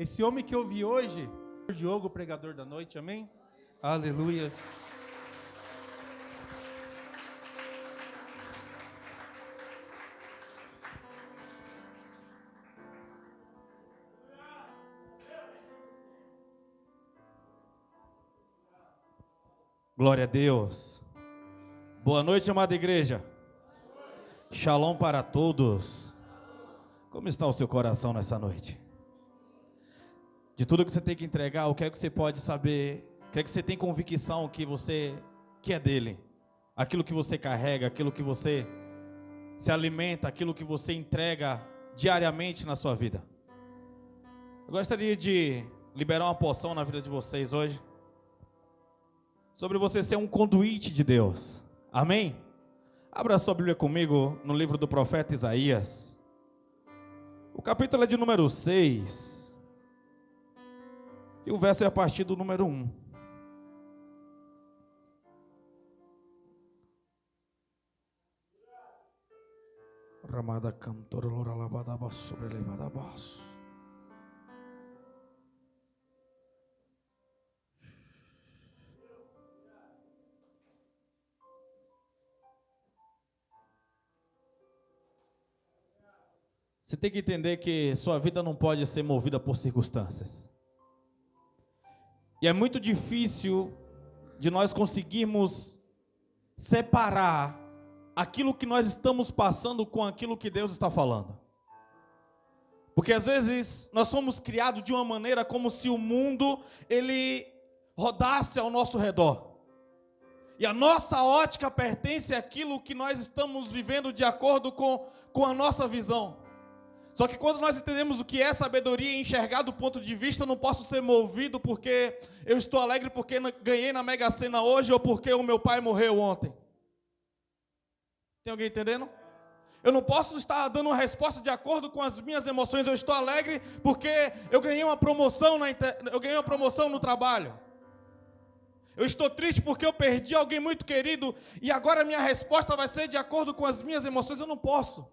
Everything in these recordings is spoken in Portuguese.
Esse homem que eu vi hoje, o Diogo, o pregador da noite, amém? Aleluias. Glória a Deus. Boa noite, amada igreja. Shalom para todos. Como está o seu coração nessa noite? De tudo que você tem que entregar, o que é que você pode saber? O que é que você tem convicção que é dele? Aquilo que você carrega, aquilo que você se alimenta, aquilo que você entrega diariamente na sua vida. Eu gostaria de liberar uma porção na vida de vocês hoje, sobre você ser um conduíte de Deus. Amém? Abra sua Bíblia comigo no livro do profeta Isaías. O capítulo é de número 6. E o verso é a partir do número 1. Ramada cantor lora lavada sobre elevada baixo. Você tem que entender que sua vida não pode ser movida por circunstâncias. E é muito difícil de nós conseguirmos separar aquilo que nós estamos passando com aquilo que Deus está falando. Porque às vezes nós somos criados de uma maneira como se o mundo ele rodasse ao nosso redor. E a nossa ótica pertence àquilo que nós estamos vivendo de acordo com a nossa visão. Só que quando nós entendemos o que é sabedoria e enxergar do ponto de vista, eu não posso ser movido porque eu estou alegre porque ganhei na Mega Sena hoje ou porque o meu pai morreu ontem. Tem alguém entendendo? Eu não posso estar dando uma resposta de acordo com as minhas emoções. Eu estou alegre porque eu ganhei uma promoção no trabalho. Eu estou triste porque eu perdi alguém muito querido e agora a minha resposta vai ser de acordo com as minhas emoções. Eu não posso.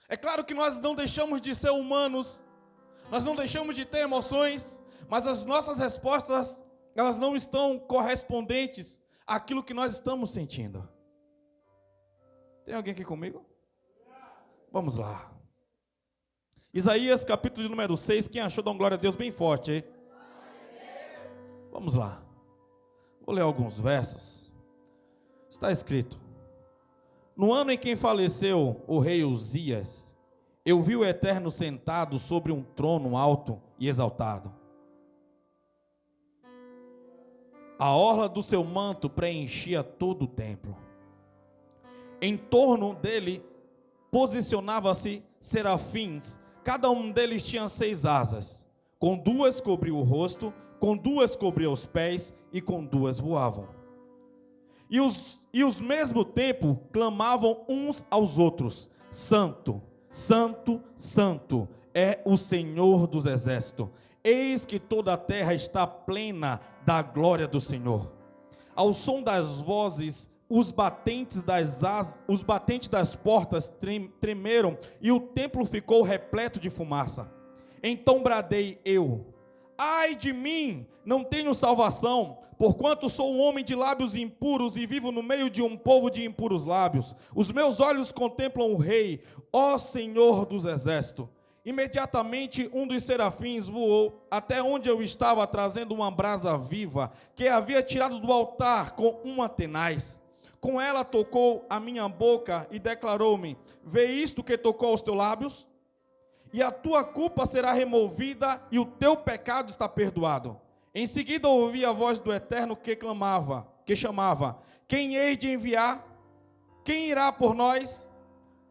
É claro que nós não deixamos de ser humanos, nós não deixamos de ter emoções, mas as nossas respostas, elas não estão correspondentes àquilo que nós estamos sentindo. Tem alguém aqui comigo? Vamos lá. Isaías, capítulo de número 6, quem achou, dá uma glória a Deus bem forte, hein? Vamos lá. Vou ler alguns versos. Está escrito: no ano em que faleceu o rei Uzias, eu vi o Eterno sentado sobre um trono alto e exaltado. A orla do seu manto preenchia todo o templo. Em torno dele posicionava-se serafins, cada um deles tinha 6 asas. Com 2 cobria o rosto, com 2 cobria os pés e com 2 voavam. E os mesmo tempo clamavam uns aos outros: Santo, Santo, Santo é o Senhor dos exércitos. Eis que toda a terra está plena da glória do Senhor. Ao som das vozes, os batentes das portas tremeram e o templo ficou repleto de fumaça. Então bradei eu: ai de mim, não tenho salvação, porquanto sou um homem de lábios impuros e vivo no meio de um povo de impuros lábios. Os meus olhos contemplam o Rei, ó Senhor dos exércitos. Imediatamente um dos serafins voou até onde eu estava, trazendo uma brasa viva, que havia tirado do altar com uma tenaz. Com ela tocou a minha boca e declarou-me: vê isto que tocou aos teus lábios? E a tua culpa será removida e o teu pecado está perdoado. Em seguida ouvi a voz do Eterno que chamava: quem hei de enviar? Quem irá por nós?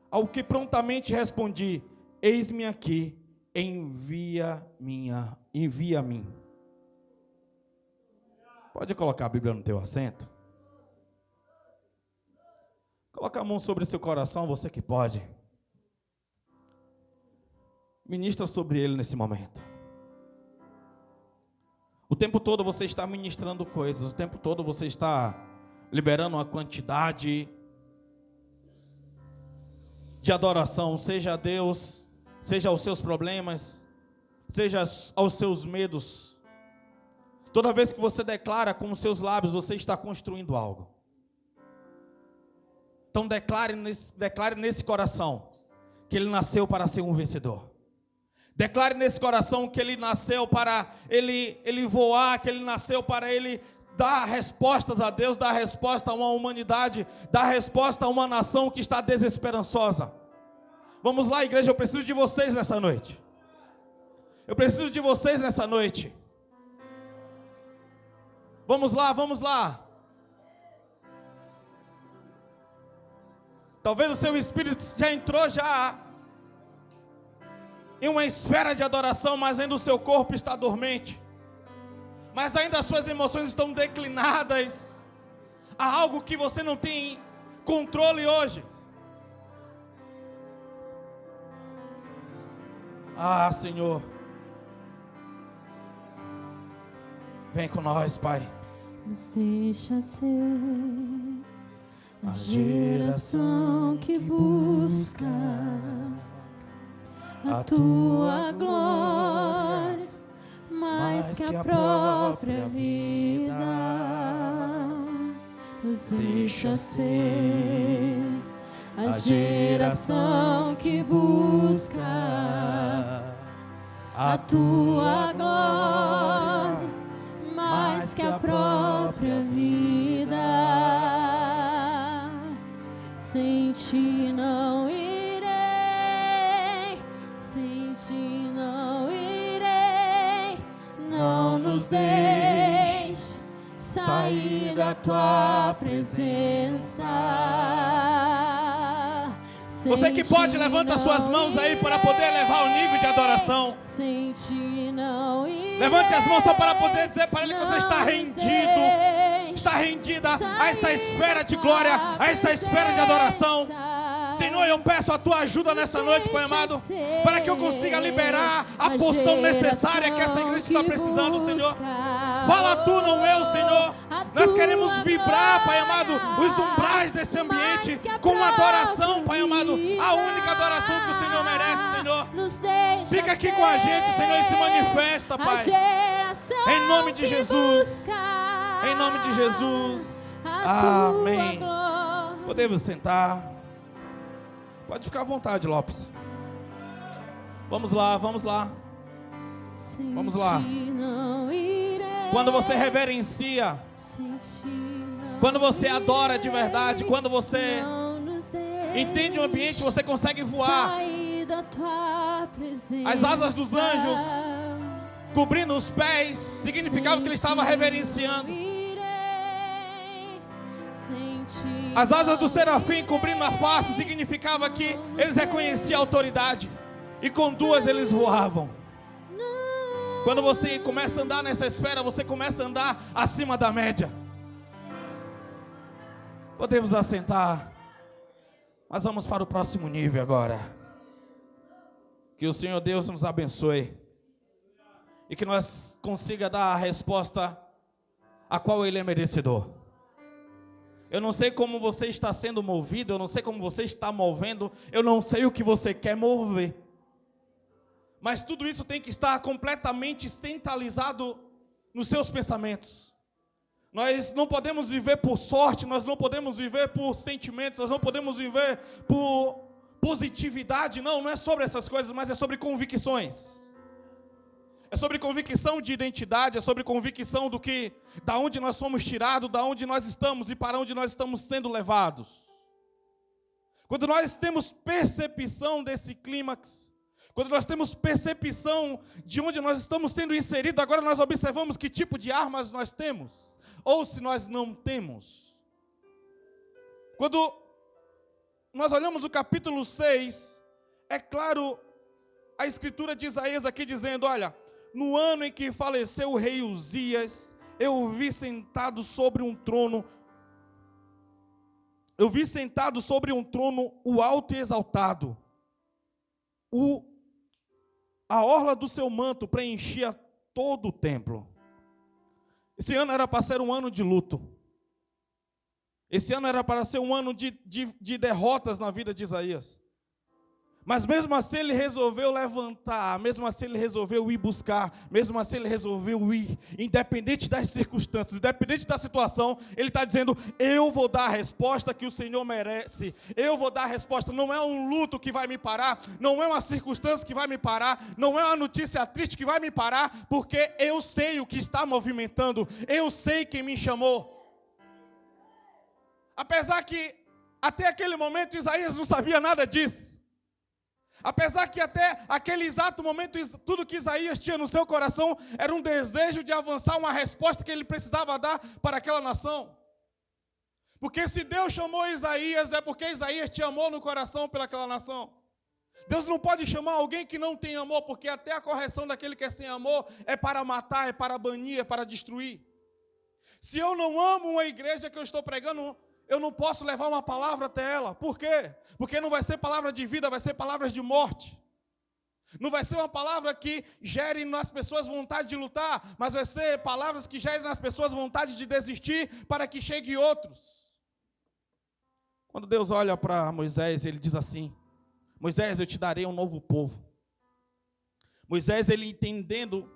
Ao que prontamente respondi: eis-me aqui, envia-me. Pode colocar a Bíblia no teu assento? Coloca a mão sobre seu coração, você que pode. Ministra sobre ele nesse momento. O tempo todo você está ministrando coisas, o tempo todo você está liberando uma quantidade de adoração, seja a Deus, seja aos seus problemas, seja aos seus medos. Toda vez que você declara com os seus lábios, você está construindo algo. Então declare nesse coração que ele nasceu para ser um vencedor. Declare nesse coração que ele nasceu para ele voar, que ele nasceu para ele dar respostas a Deus, dar resposta a uma humanidade, dar resposta a uma nação que está desesperançosa. Vamos lá, igreja, eu preciso de vocês nessa noite. Eu preciso de vocês nessa noite. Vamos lá, vamos lá. Talvez o seu espírito já entrou em uma esfera de adoração, mas ainda o seu corpo está dormente. Mas ainda as suas emoções estão declinadas. Há algo que você não tem controle hoje. Ah, Senhor. Vem com nós, Pai. Nos deixa ser a geração que busca a tua glória mais que a própria vida. Nos deixa ser a geração que busca a tua glória mais que a própria vida. Sem ti não irei, sem ti não irei. Não nos deixe sair da tua presença. Você que pode, levanta suas mãos aí para poder levar o nível de adoração. Sem ti não irei. Levante as mãos só para poder dizer para Ele que você está rendido, está rendida a essa esfera de glória, a essa esfera de adoração. Senhor, eu peço a tua ajuda nessa noite, Pai amado, para que eu consiga liberar a porção necessária que essa igreja está precisando, Senhor. Fala tu, não eu, Senhor. Nós queremos vibrar, Pai amado, os umbrais desse ambiente com adoração, Pai amado, a única adoração que o Senhor merece, Senhor. Fica aqui com a gente, Senhor, e se manifesta, Pai. Em nome de Jesus. Em nome de Jesus. Amém. Podemos sentar. Pode ficar à vontade, Lopes. Vamos lá, vamos lá. Vamos lá. Quando você reverencia, quando você adora de verdade, quando você entende o ambiente, você consegue voar. As asas dos anjos cobrindo os pés significava que ele estava reverenciando. As asas do serafim cobrindo a face significava que eles reconheciam a autoridade. E com duas eles voavam. Quando você começa a andar nessa esfera, você começa a andar acima da média. Podemos assentar. Mas vamos para o próximo nível agora. Que o Senhor Deus nos abençoe. E que nós consiga dar a resposta a qual Ele é merecedor. Eu não sei como você está sendo movido, eu não sei como você está movendo, eu não sei o que você quer mover. Mas tudo isso tem que estar completamente centralizado nos seus pensamentos. Nós não podemos viver por sorte, nós não podemos viver por sentimentos, nós não podemos viver por positividade. Não é sobre essas coisas, mas é sobre convicções. É sobre convicção de identidade, é sobre convicção da onde nós fomos tirados, da onde nós estamos e para onde nós estamos sendo levados. Quando nós temos percepção desse clímax, quando nós temos percepção de onde nós estamos sendo inseridos, agora nós observamos que tipo de armas nós temos, ou se nós não temos. Quando nós olhamos o capítulo 6, é claro, a escritura de Isaías aqui dizendo, olha, no ano em que faleceu o rei Uzias, eu vi sentado sobre um trono o alto e exaltado. A orla do seu manto preenchia todo o templo. Esse ano era para ser um ano de luto. Esse ano era para ser um ano de derrotas na vida de Isaías. Mas mesmo assim ele resolveu levantar, mesmo assim ele resolveu ir buscar, mesmo assim ele resolveu ir, independente das circunstâncias, independente da situação, ele está dizendo, eu vou dar a resposta que o Senhor merece, eu vou dar a resposta, não é um luto que vai me parar, não é uma circunstância que vai me parar, não é uma notícia triste que vai me parar, porque eu sei o que está movimentando, eu sei quem me chamou. Apesar que até aquele momento Isaías não sabia nada disso. Apesar que até aquele exato momento, tudo que Isaías tinha no seu coração era um desejo de avançar uma resposta que ele precisava dar para aquela nação. Porque se Deus chamou Isaías, é porque Isaías tinha amor no coração pelaquela nação. Deus não pode chamar alguém que não tem amor, porque até a correção daquele que é sem amor é para matar, é para banir, é para destruir. Se eu não amo uma igreja que eu estou pregando, eu não posso levar uma palavra até ela. Por quê? Porque não vai ser palavra de vida, vai ser palavras de morte. Não vai ser uma palavra que gere nas pessoas vontade de lutar, mas vai ser palavras que gerem nas pessoas vontade de desistir para que chegue outros. Quando Deus olha para Moisés, ele diz assim, Moisés, eu te darei um novo povo. Moisés, ele entendendo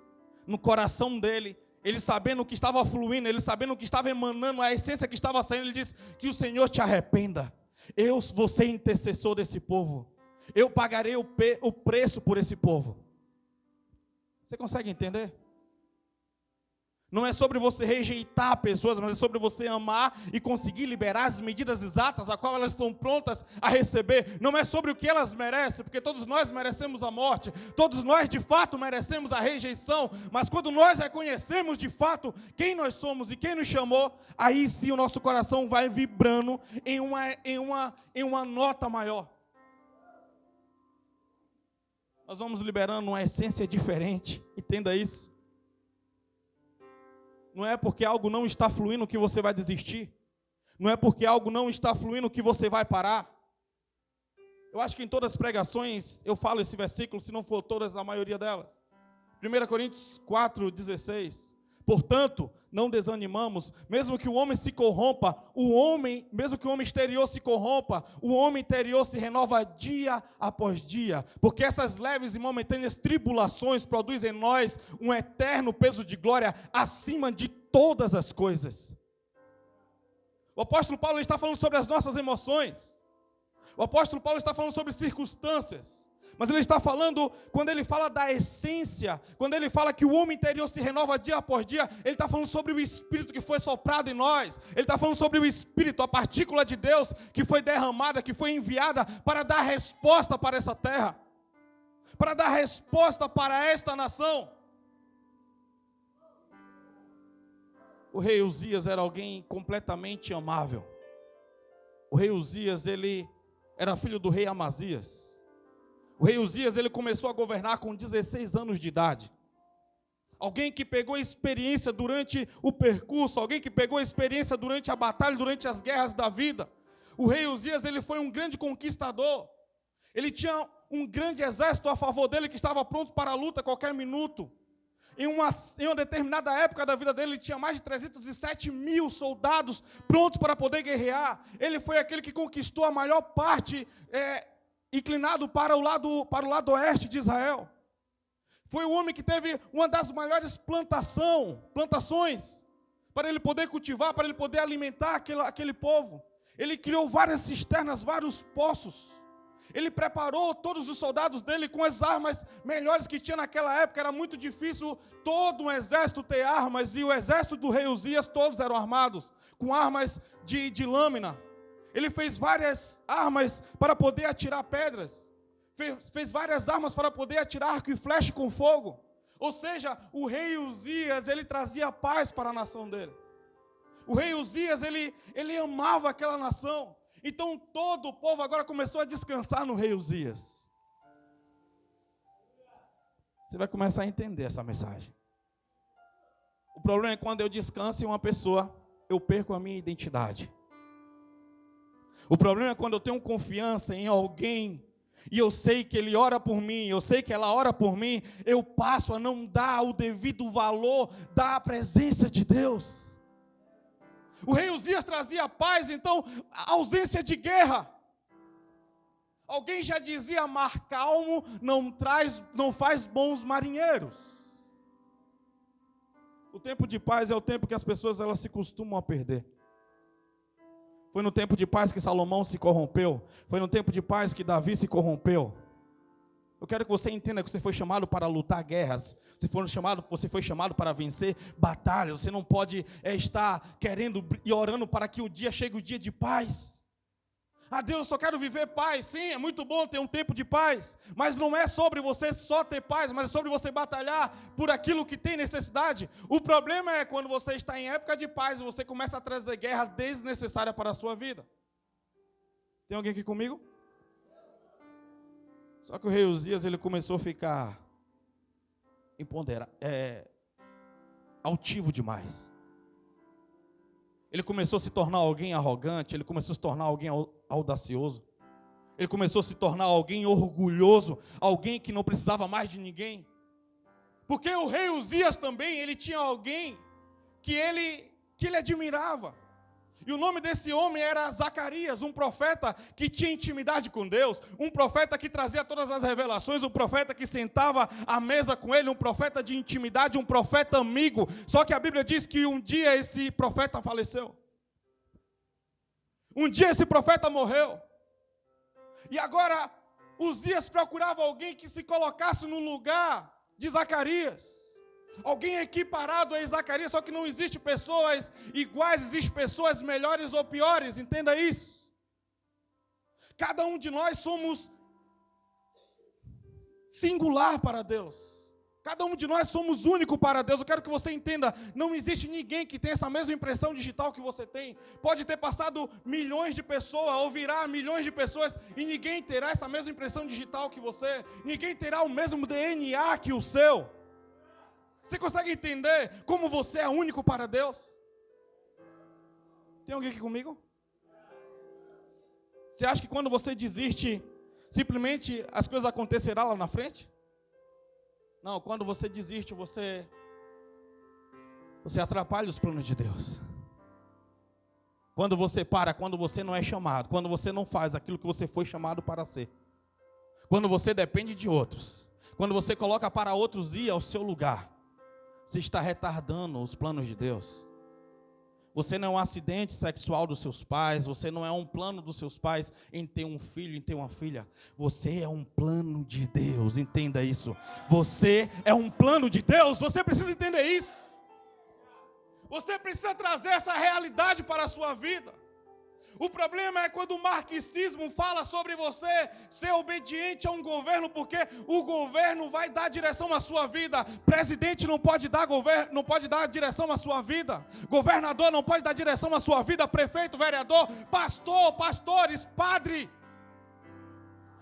no coração dele, ele sabendo o que estava fluindo, ele sabendo o que estava emanando, a essência que estava saindo, ele diz que o Senhor te arrependa. Eu vou ser intercessor desse povo. Eu pagarei o preço por esse povo. Você consegue entender? Não é sobre você rejeitar pessoas, mas é sobre você amar e conseguir liberar as medidas exatas a qual elas estão prontas a receber. Não é sobre o que elas merecem, porque todos nós merecemos a morte, todos nós de fato merecemos a rejeição, mas quando nós reconhecemos de fato quem nós somos e quem nos chamou, aí sim o nosso coração vai vibrando em uma nota maior. Nós vamos liberando uma essência diferente, entenda isso. Não é porque algo não está fluindo que você vai desistir. Não é porque algo não está fluindo que você vai parar. Eu acho que em todas as pregações eu falo esse versículo, se não for todas, a maioria delas. 1 Coríntios 4,16. Portanto, não desanimamos, mesmo que o homem se corrompa, mesmo que o homem exterior se corrompa, o homem interior se renova dia após dia, porque essas leves e momentâneas tribulações produzem em nós um eterno peso de glória acima de todas as coisas. O apóstolo Paulo está falando sobre as nossas emoções, o apóstolo Paulo está falando sobre circunstâncias, mas ele está falando, quando ele fala da essência, quando ele fala que o homem interior se renova dia após dia, ele está falando sobre o Espírito que foi soprado em nós, ele está falando sobre o Espírito, a partícula de Deus que foi derramada, que foi enviada para dar resposta para essa terra, para dar resposta para esta nação. O rei Uzias era alguém completamente amável. O rei Uzias, ele era filho do rei Amazias. O rei Uzias, ele começou a governar com 16 anos de idade. Alguém que pegou experiência durante o percurso, alguém que pegou experiência durante a batalha, durante as guerras da vida. O rei Uzias, ele foi um grande conquistador. Ele tinha um grande exército a favor dele que estava pronto para a luta a qualquer minuto. Em uma determinada época da vida dele, ele tinha mais de 307 mil soldados prontos para poder guerrear. Ele foi aquele que conquistou a maior parte inclinado para o lado oeste de Israel. Foi o homem que teve uma das maiores plantações, para ele poder cultivar, para ele poder alimentar aquele povo. Ele criou várias cisternas, vários poços. Ele preparou todos os soldados dele com as armas melhores que tinha naquela época. Era muito difícil todo um exército ter armas, e o exército do rei Uzias todos eram armados, com armas de lâmina. Ele fez várias armas para poder atirar pedras. Fez várias armas para poder atirar arco e flecha com fogo. Ou seja, o rei Uzias, ele trazia paz para a nação dele. O rei Uzias, ele amava aquela nação. Então todo o povo agora começou a descansar no rei Uzias. Você vai começar a entender essa mensagem. O problema é quando eu descanso em uma pessoa, eu perco a minha identidade. O problema é quando eu tenho confiança em alguém, e eu sei que ele ora por mim, eu sei que ela ora por mim, eu passo a não dar o devido valor da presença de Deus. O rei Uzias trazia paz, então, a ausência de guerra. Alguém já dizia: mar calmo não faz bons marinheiros. O tempo de paz é o tempo que as pessoas elas se costumam a perder. Foi no tempo de paz que Salomão se corrompeu. Foi no tempo de paz que Davi se corrompeu. Eu quero que você entenda que você foi chamado para lutar guerras. Você foi chamado para vencer batalhas. Você não pode estar querendo e orando para que o dia chegue o dia de paz. Ah, Deus, eu só quero viver paz. Sim, é muito bom ter um tempo de paz. Mas não é sobre você só ter paz, mas é sobre você batalhar por aquilo que tem necessidade. O problema é quando você está em época de paz e você começa a trazer guerra desnecessária para a sua vida. Tem alguém aqui comigo? Só que o rei Uzias, ele começou a ficar altivo demais. Ele começou a se tornar alguém arrogante, ele começou a se tornar alguém audacioso. Ele começou a se tornar alguém orgulhoso, alguém que não precisava mais de ninguém. Porque o rei Uzias também, ele tinha alguém que ele admirava. E o nome desse homem era Zacarias, um profeta que tinha intimidade com Deus, um profeta que trazia todas as revelações, um profeta que sentava à mesa com ele, um profeta de intimidade, um profeta amigo. Só que a Bíblia diz que um dia esse profeta faleceu. Um dia esse profeta morreu. E agora Uzias procurava alguém que se colocasse no lugar de Zacarias. Alguém equiparado a Zacarias, só que não existe pessoas iguais, existem pessoas melhores ou piores, entenda isso. Cada um de nós somos singular para Deus. Cada um de nós somos único para Deus. Eu quero que você entenda, não existe ninguém que tenha essa mesma impressão digital que você tem. Pode ter passado milhões de pessoas, ou virar milhões de pessoas, e ninguém terá essa mesma impressão digital que você. Ninguém terá o mesmo DNA que o seu. Você consegue entender como você é único para Deus? Tem alguém aqui comigo? Você acha que quando você desiste, simplesmente as coisas acontecerão lá na frente? Não, quando você desiste, você atrapalha os planos de Deus. Quando você para, quando você não é chamado, quando você não faz aquilo que você foi chamado para ser. Quando você depende de outros. Quando você coloca para outros ir ao seu lugar. Você está retardando os planos de Deus. Você não é um acidente sexual dos seus pais. Você não é um plano dos seus pais em ter um filho, em ter uma filha. Você é um plano de Deus, entenda isso. Você é um plano de Deus, você precisa entender isso. Você precisa trazer essa realidade para a sua vida. O problema é quando o marxismo fala sobre você ser obediente a um governo, porque o governo vai dar direção à sua vida. Presidente não pode dar direção à sua vida. Governador não pode dar direção à sua vida. Prefeito, vereador, pastor, pastores, padre.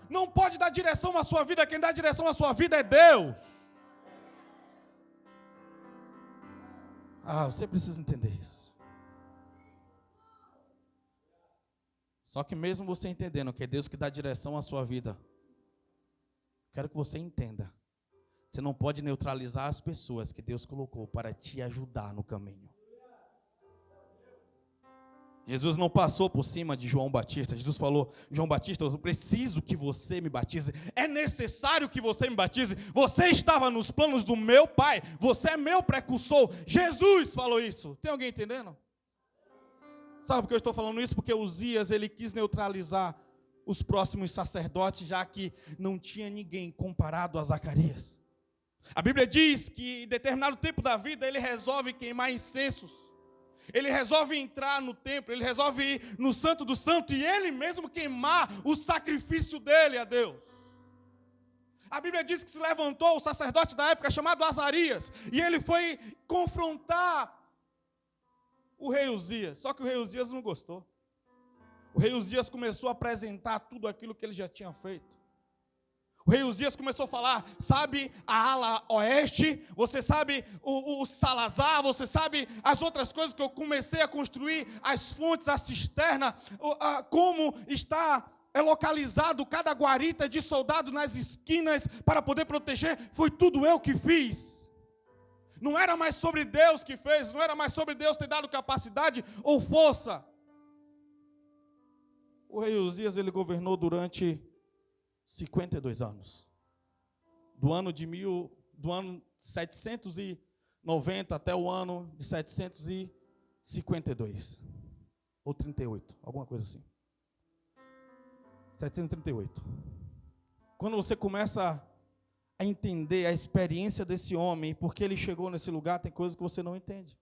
Não pode dar direção à sua vida. Quem dá direção à sua vida é Deus. Você precisa entender isso. Só que mesmo você entendendo que é Deus que dá direção à sua vida, quero que você entenda, você não pode neutralizar as pessoas que Deus colocou para te ajudar no caminho. Jesus não passou por cima de João Batista. Jesus falou: João Batista, eu preciso que você me batize. É necessário que você me batize. Você estava nos planos do meu Pai. Você é meu precursor. Jesus falou isso. Tem alguém entendendo? Sabe por que eu estou falando isso? Porque Uzias, ele quis neutralizar os próximos sacerdotes, já que não tinha ninguém comparado a Zacarias. A Bíblia diz que em determinado tempo da vida, ele resolve queimar incensos. Ele resolve entrar no templo, ele resolve ir no Santo do Santo e ele mesmo queimar o sacrifício dele a Deus. A Bíblia diz que se levantou o sacerdote da época chamado Azarias e ele foi confrontar o rei Uzias. Só que o rei Uzias não gostou. O rei Uzias começou a apresentar tudo aquilo que ele já tinha feito. O rei Uzias começou a falar: sabe a ala oeste, você sabe o Salazar, você sabe as outras coisas que eu comecei a construir, as fontes, a cisterna, como está localizado cada guarita de soldado nas esquinas para poder proteger, foi tudo eu que fiz. Não era mais sobre Deus que fez, não era mais sobre Deus ter dado capacidade ou força. O rei Uzias, ele governou durante 52 anos. Do ano 790 até o ano de 752. Ou 38, alguma coisa assim. 738. Quando você começa a entender a experiência desse homem, porque ele chegou nesse lugar, tem coisas que você não entende.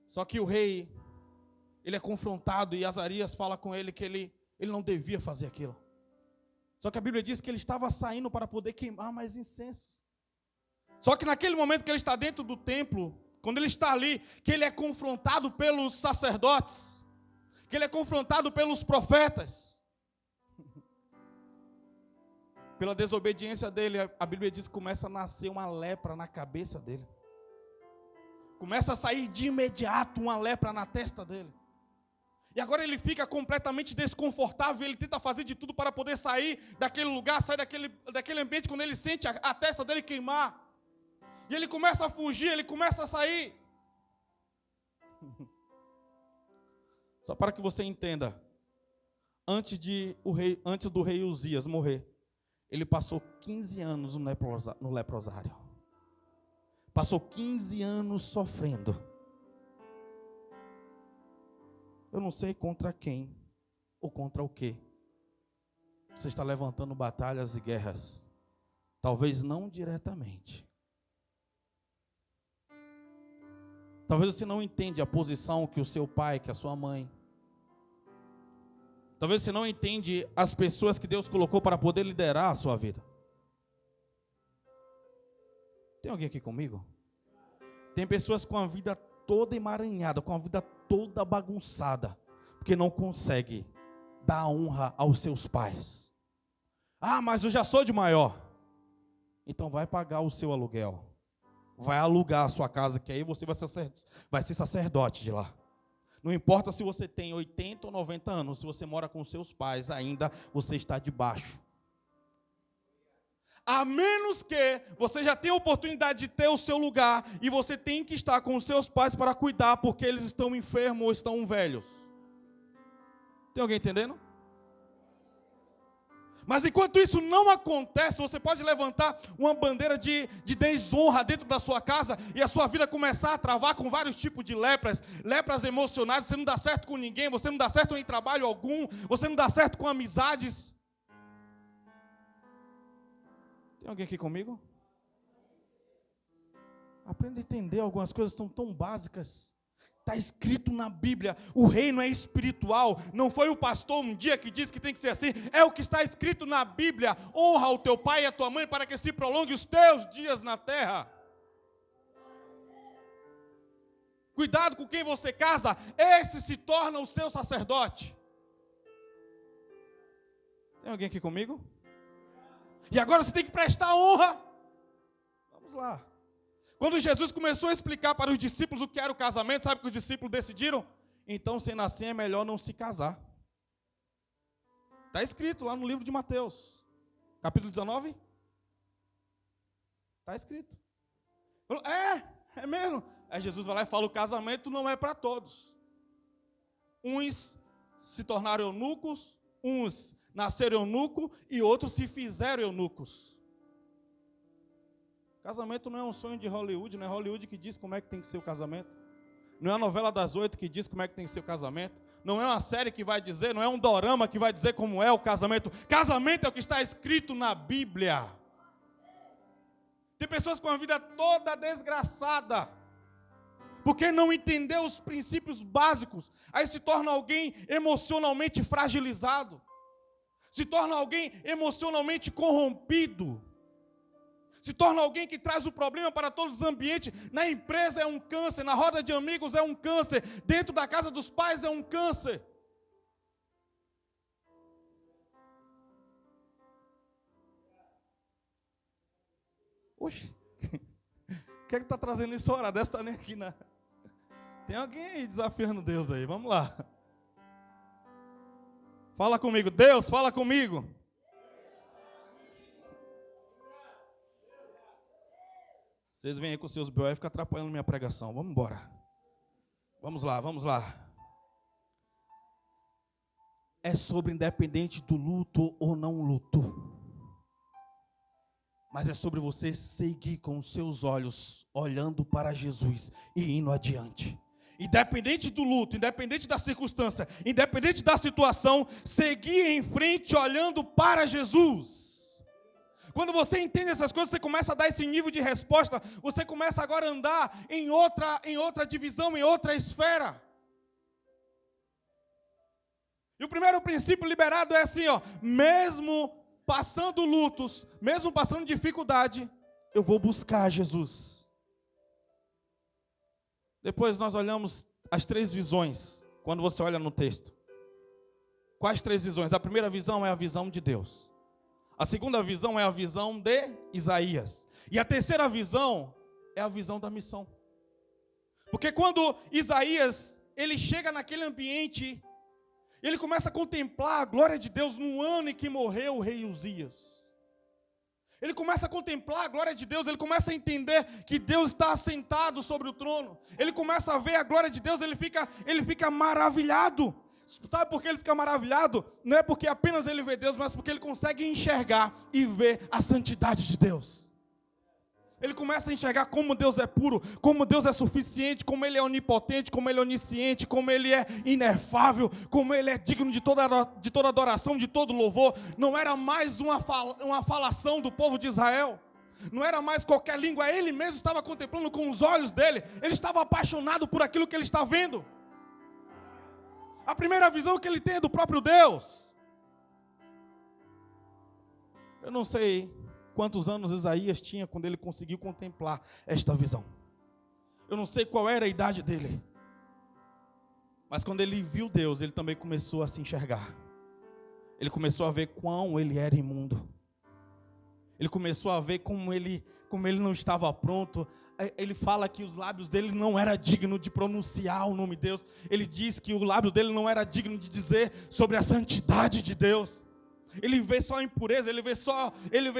Só que o rei, ele é confrontado e Azarias fala com ele que ele não devia fazer aquilo. Só que a Bíblia diz que ele estava saindo para poder queimar mais incensos. Só que naquele momento que ele está dentro do templo, quando ele está ali, que ele é confrontado pelos sacerdotes, que ele é confrontado pelos profetas, pela desobediência dele, a Bíblia diz que começa a nascer uma lepra na cabeça dele. Começa a sair de imediato uma lepra na testa dele. E agora ele fica completamente desconfortável, ele tenta fazer de tudo para poder sair daquele lugar, sair daquele ambiente, quando ele sente a testa dele queimar. E ele começa a fugir, ele começa a sair. Só para que você entenda, antes do rei Uzias morrer, ele passou 15 anos no leprosário. Passou 15 anos sofrendo. Eu não sei contra quem ou contra o quê. Você está levantando batalhas e guerras. Talvez não diretamente. Talvez você não entenda a posição que o seu pai, que a sua mãe. Talvez você não entenda as pessoas que Deus colocou para poder liderar a sua vida. Tem alguém aqui comigo? Tem pessoas com a vida toda emaranhada, com a vida toda bagunçada, porque não consegue dar honra aos seus pais. Ah, mas eu já sou de maior. Então vai pagar o seu aluguel. Vai alugar a sua casa, que aí você vai ser sacerdote de lá. Não importa se você tem 80 ou 90 anos, se você mora com seus pais ainda, você está debaixo. A menos que você já tenha a oportunidade de ter o seu lugar e você tem que estar com os seus pais para cuidar, porque eles estão enfermos ou estão velhos. Tem alguém entendendo? Mas enquanto isso não acontece, você pode levantar uma bandeira de desonra dentro da sua casa e a sua vida começar a travar com vários tipos de lepras emocionais. Você não dá certo com ninguém, você não dá certo em trabalho algum, você não dá certo com amizades. Tem alguém aqui comigo? Aprenda a entender algumas coisas que são tão básicas. Está escrito na Bíblia, o reino é espiritual. Não foi o pastor um dia que disse que tem que ser assim. É o que está escrito na Bíblia. Honra o teu pai e a tua mãe para que se prolongue os teus dias na terra. Cuidado com quem você casa, esse se torna o seu sacerdote. Tem alguém aqui comigo? E agora você tem que prestar honra. Vamos lá. Quando Jesus começou a explicar para os discípulos o que era o casamento, sabe o que os discípulos decidiram? Então, sendo assim, é melhor não se casar. Está escrito lá no livro de Mateus, capítulo 19. Está escrito. É mesmo. Aí Jesus vai lá e fala, o casamento não é para todos. Uns se tornaram eunucos, uns nasceram eunucos e outros se fizeram eunucos. Casamento não é um sonho de Hollywood, não é Hollywood que diz como é que tem que ser o casamento. Não é a novela das 8 que diz como é que tem que ser o casamento. Não é uma série que vai dizer, não é um dorama que vai dizer como é o casamento. Casamento é o que está escrito na Bíblia. Tem pessoas com a vida toda desgraçada, porque não entendeu os princípios básicos. Aí se torna alguém emocionalmente fragilizado. Se torna alguém emocionalmente corrompido. Se torna alguém que traz o problema para todos os ambientes. Na empresa é um câncer, na roda de amigos é um câncer, dentro da casa dos pais é um câncer. Oxe, o que é que está trazendo isso hora dessa? Está nem aqui na... Tem alguém aí desafiando Deus aí, vamos lá. Fala comigo, Deus, fala comigo. Vocês vêm aí com seus B.O. e ficam atrapalhando minha pregação. Vamos embora. Vamos lá, vamos lá. é sobre independente do luto ou não luto. Mas é sobre você seguir com os seus olhos, olhando para Jesus e indo adiante. Independente do luto, independente da circunstância, independente da situação, seguir em frente olhando para Jesus. Quando você entende essas coisas, você começa a dar esse nível de resposta, você começa agora a andar em outra divisão, em outra esfera. E o primeiro princípio liberado é assim, mesmo passando lutos, mesmo passando dificuldade, eu vou buscar Jesus. Depois nós olhamos as 3 visões, quando você olha no texto. Quais 3 visões? A primeira visão é a visão de Deus. A segunda visão é a visão de Isaías. E a terceira visão é a visão da missão. Porque quando Isaías, ele chega naquele ambiente, ele começa a contemplar a glória de Deus no ano em que morreu o rei Uzias. Ele começa a contemplar a glória de Deus, ele começa a entender que Deus está assentado sobre o trono. Ele começa a ver a glória de Deus, ele fica maravilhado. Sabe por que ele fica maravilhado? Não é porque apenas ele vê Deus, mas porque ele consegue enxergar e ver a santidade de Deus. Ele começa a enxergar como Deus é puro, como Deus é suficiente, como Ele é onipotente, como Ele é onisciente, como Ele é inefável, como Ele é digno de toda adoração, de todo louvor. Não era mais uma falação do povo de Israel, não era mais qualquer língua, Ele mesmo estava contemplando com os olhos dele, Ele estava apaixonado por aquilo que Ele está vendo. A primeira visão que Ele tem é do próprio Deus. Eu não sei quantos anos Isaías tinha quando ele conseguiu contemplar esta visão. Eu não sei qual era a idade dele. Mas quando ele viu Deus, ele também começou a se enxergar. Ele começou a ver quão ele era imundo. Ele começou a ver como ele não estava pronto. Ele fala que os lábios dele não eram dignos de pronunciar o nome de Deus. Ele diz que o lábio dele não era digno de dizer sobre a santidade de Deus. Ele vê só a impureza, ele vê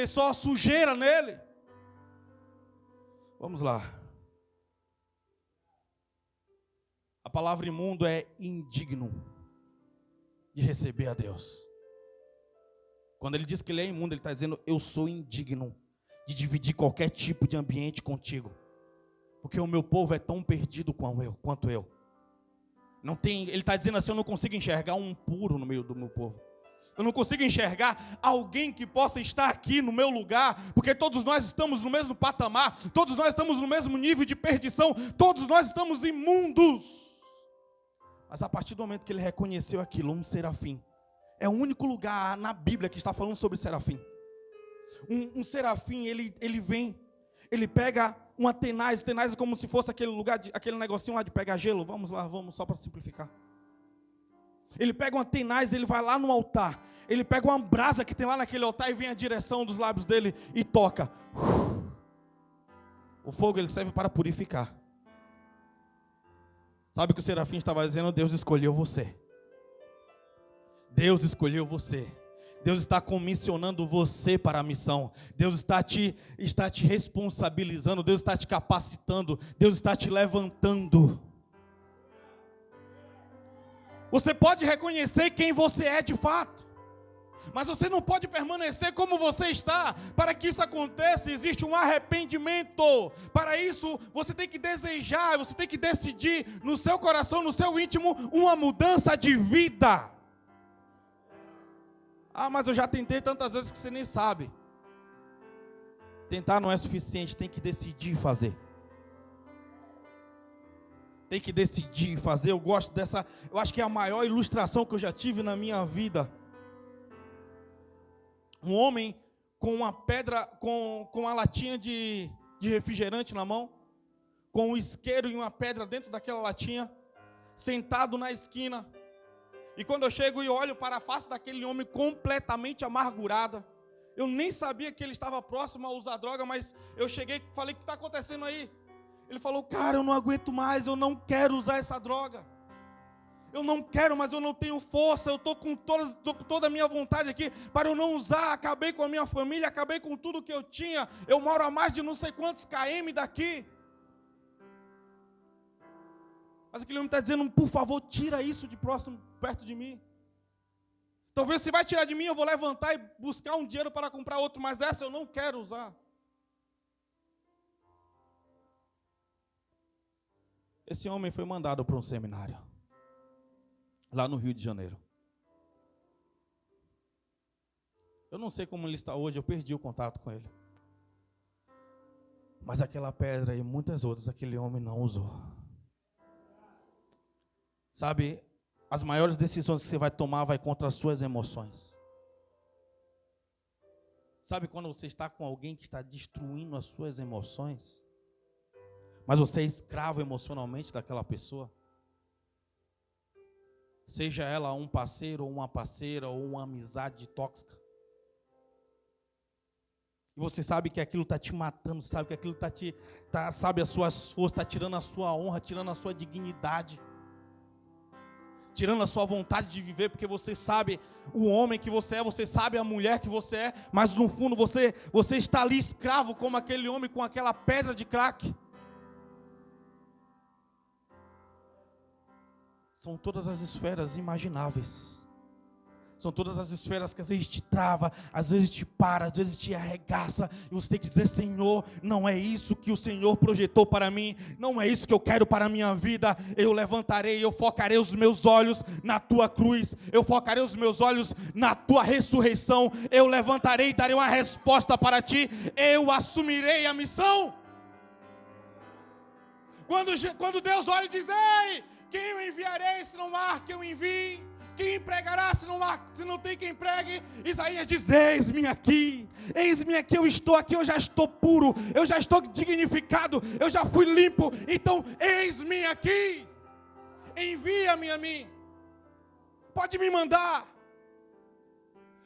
só a sujeira nele. Vamos lá. A palavra imundo é indigno de receber a Deus. Quando ele diz que ele é imundo, ele está dizendo, eu sou indigno de dividir qualquer tipo de ambiente contigo. Porque o meu povo é tão perdido quanto eu. Ele está dizendo assim, eu não consigo enxergar um puro no meio do meu povo. Eu não consigo enxergar alguém que possa estar aqui no meu lugar, porque todos nós estamos no mesmo patamar, todos nós estamos no mesmo nível de perdição, todos nós estamos imundos. Mas a partir do momento que ele reconheceu aquilo, um serafim, é o único lugar na Bíblia que está falando sobre serafim. Um serafim, ele vem, ele pega uma tenaz é como se fosse aquele lugar, aquele negocinho lá de pegar gelo, vamos só para simplificar. Ele pega uma tenaz, ele vai lá no altar, ele pega uma brasa que tem lá naquele altar e vem a direção dos lábios dele e toca. O fogo ele serve para purificar. Sabe o que o serafim estava dizendo? Deus escolheu você. Deus escolheu você. Deus está comissionando você para a missão. Deus está te responsabilizando. Deus está te capacitando. Deus está te levantando. Você pode reconhecer quem você é de fato, mas você não pode permanecer como você está. Para que isso aconteça, existe um arrependimento. Para isso, você tem que desejar, você tem que decidir no seu coração, no seu íntimo, uma mudança de vida. Ah, mas eu já tentei tantas vezes que você nem sabe. Tentar não é suficiente, tem que decidir fazer. Tem que decidir fazer. Eu gosto dessa, eu acho que é a maior ilustração que eu já tive na minha vida. Um homem com uma pedra, com uma latinha de refrigerante na mão, com um isqueiro e uma pedra dentro daquela latinha, sentado na esquina. E quando eu chego e olho para a face daquele homem completamente amargurada, eu nem sabia que ele estava próximo a usar droga, mas eu cheguei e falei, o que está acontecendo aí? Ele falou, cara, eu não aguento mais, eu não quero usar essa droga. Eu não quero, mas eu não tenho força, eu estou com toda a minha vontade aqui para eu não usar. Acabei com a minha família, acabei com tudo que eu tinha. Eu moro a mais de não sei quantos km daqui. Mas aquele homem está dizendo, por favor, tira isso de próximo, perto de mim. Talvez se vai tirar de mim, eu vou levantar e buscar um dinheiro para comprar outro, mas essa eu não quero usar. Esse homem foi mandado para um seminário, lá no Rio de Janeiro. Eu não sei como ele está hoje, eu perdi o contato com ele. Mas aquela pedra e muitas outras, aquele homem não usou. Sabe, as maiores decisões que você vai tomar vai contra as suas emoções. Sabe quando você está com alguém que está destruindo as suas emoções, mas você é escravo emocionalmente daquela pessoa? Seja ela um parceiro, ou uma parceira, ou uma amizade tóxica. E você sabe que aquilo está te matando, sabe que aquilo sabe, as suas forças, está tirando a sua honra, tirando a sua dignidade, tirando a sua vontade de viver, porque você sabe o homem que você é, você sabe a mulher que você é, mas no fundo você está ali escravo como aquele homem com aquela pedra de crack. São todas as esferas imagináveis. São todas as esferas que às vezes te trava, às vezes te para, às vezes te arregaça. E você tem que dizer: Senhor, não é isso que o Senhor projetou para mim. Não é isso que eu quero para a minha vida. Eu levantarei, eu focarei os meus olhos na tua cruz. Eu focarei os meus olhos na tua ressurreição. Eu levantarei e darei uma resposta para ti. Eu assumirei a missão. Quando Deus olha e diz: ei, quem eu enviarei se não há quem eu envie? Quem empregará se não tem quem empregue? Isaías diz: eis-me aqui, eu estou aqui, eu já estou puro, eu já estou dignificado, eu já fui limpo, então eis-me aqui, envia-me a mim, pode me mandar.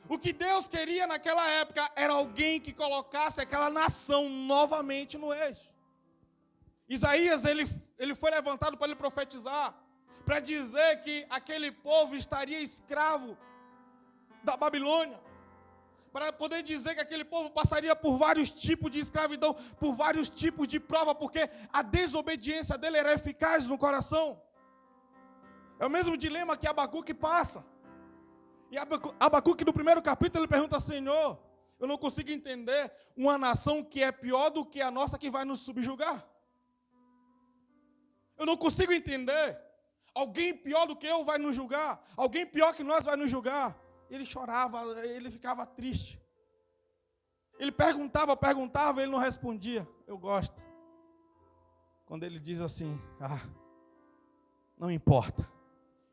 O que Deus queria naquela época era alguém que colocasse aquela nação novamente no eixo. Isaías, ele foi levantado para ele profetizar, para dizer que aquele povo estaria escravo da Babilônia, para poder dizer que aquele povo passaria por vários tipos de escravidão, por vários tipos de prova, porque a desobediência dele era eficaz no coração. É o mesmo dilema que Abacuque passa. E Abacuque, no primeiro capítulo, ele pergunta: Senhor, eu não consigo entender uma nação que é pior do que a nossa que vai nos subjugar. Eu não consigo entender. Alguém pior do que eu vai nos julgar. Alguém pior que nós vai nos julgar. Ele chorava, ele ficava triste. Ele perguntava, ele não respondia. Eu gosto quando ele diz assim: não importa,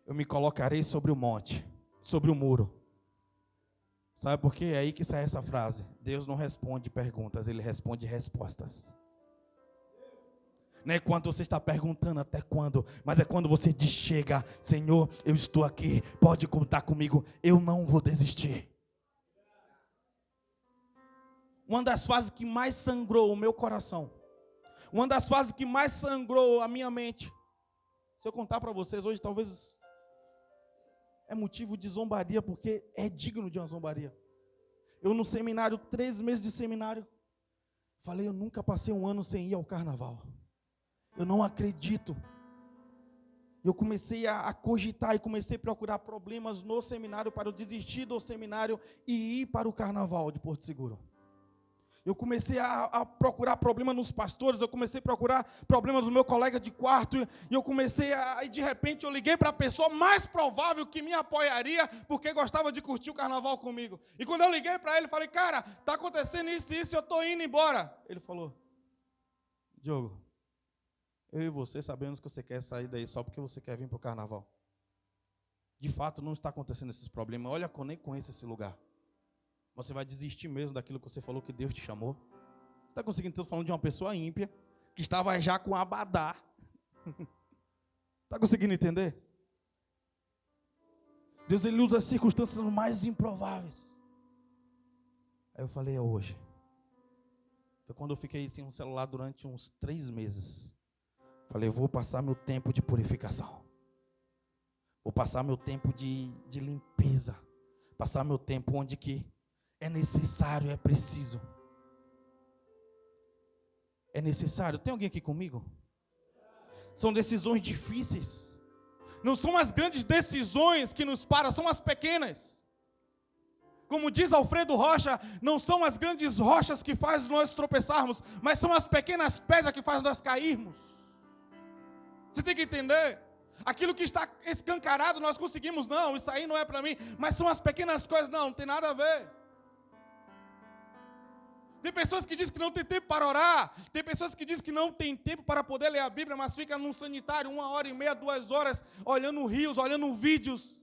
eu me colocarei sobre o monte, sobre o muro. Sabe por quê? É aí que sai essa frase: Deus não responde perguntas, Ele responde respostas. Não é quando você está perguntando até quando, mas é quando você diz: chega, Senhor, eu estou aqui, pode contar comigo, eu não vou desistir. Uma das fases que mais sangrou o meu coração, uma das fases que mais sangrou a minha mente, se eu contar para vocês hoje, talvez é motivo de zombaria, porque é digno de uma zombaria. Eu no seminário, 3 meses de seminário, falei: eu nunca passei um ano sem ir ao carnaval. Eu não acredito. Eu comecei a cogitar e comecei a procurar problemas no seminário para eu desistir do seminário e ir para o carnaval de Porto Seguro. Eu comecei a procurar problemas nos pastores, eu comecei a procurar problemas no meu colega de quarto, e eu comecei e de repente eu liguei para a pessoa mais provável que me apoiaria, porque gostava de curtir o carnaval comigo. E quando eu liguei para ele, falei: cara, está acontecendo isso e isso, eu estou indo embora. Ele falou: Diogo, eu e você sabemos que você quer sair daí só porque você quer vir para o carnaval. De fato, não está acontecendo esses problemas. Olha, eu nem conheço esse lugar. Você vai desistir mesmo daquilo que você falou que Deus te chamou? Você está conseguindo? Estou falando de uma pessoa ímpia, que estava já com abadá. Está conseguindo entender? Deus, Ele usa as circunstâncias mais improváveis. Aí eu falei: é hoje. Foi quando eu fiquei sem um celular durante uns 3 meses. Falei: eu vou passar meu tempo de purificação. Vou passar meu tempo de limpeza. Passar meu tempo onde que é necessário, é preciso. É necessário. Tem alguém aqui comigo? São decisões difíceis. Não são as grandes decisões que nos param, são as pequenas. Como diz Alfredo Rocha, não são as grandes rochas que fazem nós tropeçarmos, mas são as pequenas pedras que fazem nós cairmos. Você tem que entender. Aquilo que está escancarado nós conseguimos, não, isso aí não é para mim. Mas são as pequenas coisas, não tem nada a ver. Tem pessoas que dizem que não tem tempo para orar. Tem pessoas que dizem que não tem tempo para poder ler a Bíblia, mas fica num sanitário 1h30, 2 horas, olhando rios, olhando vídeos.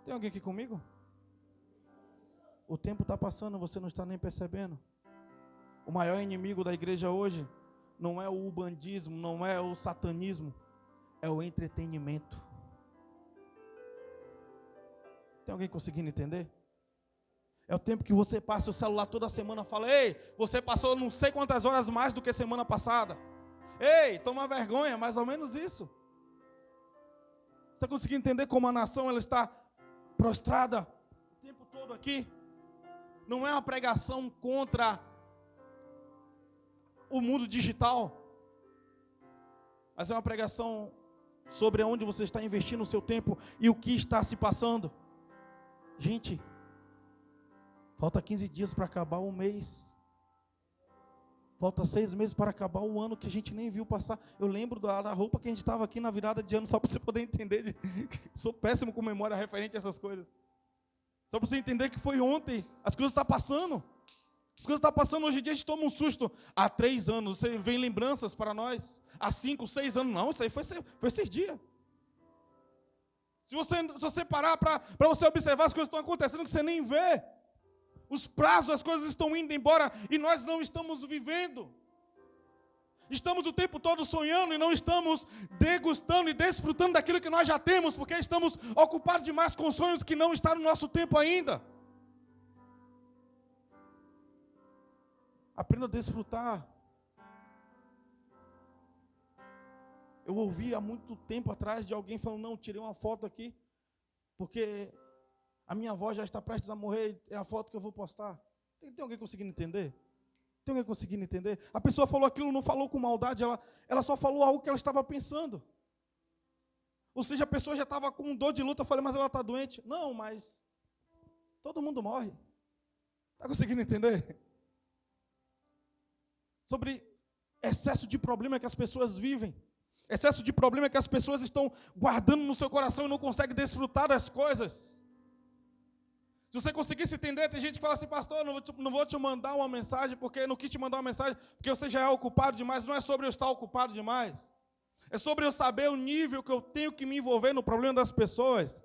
Tem alguém aqui comigo? O tempo está passando, você não está nem percebendo. O maior inimigo da igreja hoje não é o ubandismo, não é o satanismo, é o entretenimento. Tem alguém conseguindo entender? É o tempo que você passa o celular toda semana, fala, ei, você passou não sei quantas horas mais do que semana passada. Ei, toma vergonha, mais ou menos isso. Você está conseguindo entender como a nação ela está prostrada o tempo todo aqui? Não é uma pregação contra o mundo digital, mas é uma pregação sobre onde você está investindo o seu tempo e o que está se passando. Gente, falta 15 dias para acabar o mês. Falta 6 meses para acabar o ano que a gente nem viu passar. Eu lembro da roupa que a gente estava aqui na virada de ano, só para você poder entender. Sou péssimo com memória referente a essas coisas. Só para você entender que foi ontem. As coisas estão passando. As coisas estão passando. Hoje em dia a gente toma um susto. Há 3 anos, você vem lembranças para nós. Há 5, 6 anos. Não, isso aí foi 6 dias. Se você parar para você observar as coisas que estão acontecendo que você nem vê. Os prazos, as coisas estão indo embora e nós não estamos vivendo. Estamos o tempo todo sonhando e não estamos degustando e desfrutando daquilo que nós já temos, porque estamos ocupados demais com sonhos que não estão no nosso tempo ainda. Aprenda a desfrutar. Eu ouvi há muito tempo atrás de alguém falando, não, tirei uma foto aqui, porque a minha avó já está prestes a morrer, é a foto que eu vou postar. Tem alguém conseguindo entender? Tem alguém conseguindo entender? A pessoa falou aquilo, não falou com maldade, ela só falou algo que ela estava pensando. Ou seja, a pessoa já estava com dor de luta, eu falei, mas ela está doente. Não, mas todo mundo morre. Está conseguindo entender? Sobre excesso de problema que as pessoas vivem. Excesso de problema que as pessoas estão guardando no seu coração e não conseguem desfrutar das coisas. Se você conseguisse entender, tem gente que fala assim, pastor, não vou te mandar uma mensagem, porque eu não quis te mandar uma mensagem, porque você já é ocupado demais. Não é sobre eu estar ocupado demais. É sobre eu saber o nível que eu tenho que me envolver no problema das pessoas.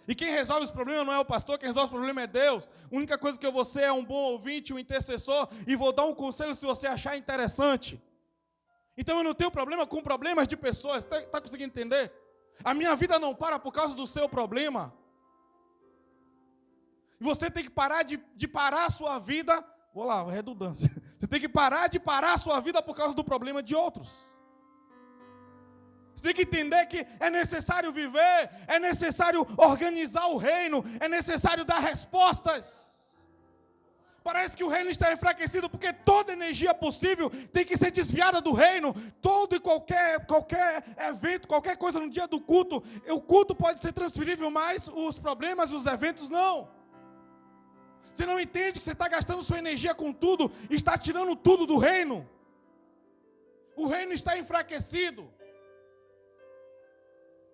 E quem resolve os problemas não é o pastor, quem resolve o problema é Deus. A única coisa que eu vou ser é um bom ouvinte, um intercessor, e vou dar um conselho se você achar interessante. Então eu não tenho problema com problemas de pessoas. Está conseguindo entender? A minha vida não para por causa do seu problema. E você tem que parar de parar a sua vida. Vou lá, redundância. Você tem que parar de parar a sua vida por causa do problema de outros. Você tem que entender que é necessário viver, é necessário organizar o reino, é necessário dar respostas. Parece que o reino está enfraquecido porque toda energia possível tem que ser desviada do reino. Todo e qualquer evento, qualquer coisa no dia do culto, o culto pode ser transferível, mas os problemas, os eventos não. Você não entende que você está gastando sua energia com tudo, está tirando tudo do reino. O reino está enfraquecido.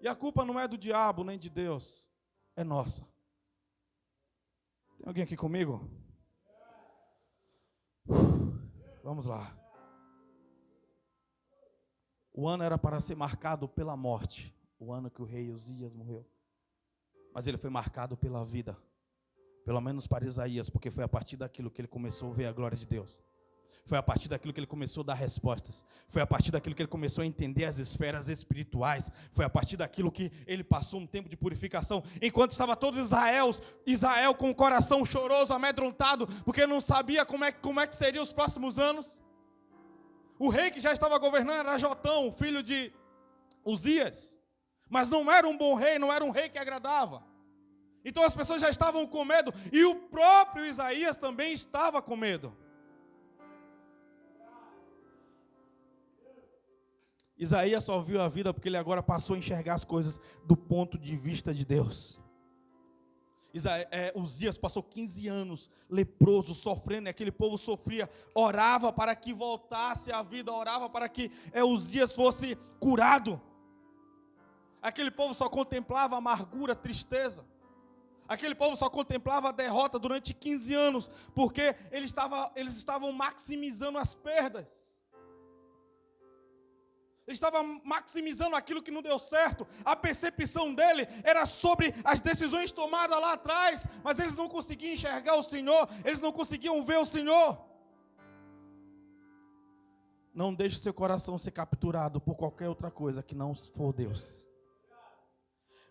E a culpa não é do diabo nem de Deus, é nossa. Tem alguém aqui comigo? Vamos lá. O ano era para ser marcado pela morte, o ano que o rei Uzias morreu. Mas ele foi marcado pela vida. Pelo menos para Isaías, porque foi a partir daquilo que ele começou a ver a glória de Deus. Foi a partir daquilo que ele começou a dar respostas. Foi a partir daquilo que ele começou a entender as esferas espirituais. Foi a partir daquilo que ele passou um tempo de purificação. Enquanto estava todo Israel com o coração choroso, amedrontado, porque não sabia como é que seriam os próximos anos. O rei que já estava governando era Jotão, filho de Uzias. Mas não era um bom rei, não era um rei que agradava. Então as pessoas já estavam com medo, e o próprio Isaías também estava com medo. Isaías só viu a vida porque ele agora passou a enxergar as coisas do ponto de vista de Deus. Uzias passou 15 anos leproso, sofrendo, e aquele povo sofria, orava para que voltasse a vida, orava para que Uzias fosse curado. Aquele povo só contemplava amargura, tristeza. Aquele povo só contemplava a derrota durante 15 anos, porque eles estavam maximizando as perdas. Ele estava maximizando aquilo que não deu certo. A percepção dele era sobre as decisões tomadas lá atrás, mas eles não conseguiam enxergar o Senhor, eles não conseguiam ver o Senhor. Não deixe seu coração ser capturado por qualquer outra coisa que não for Deus.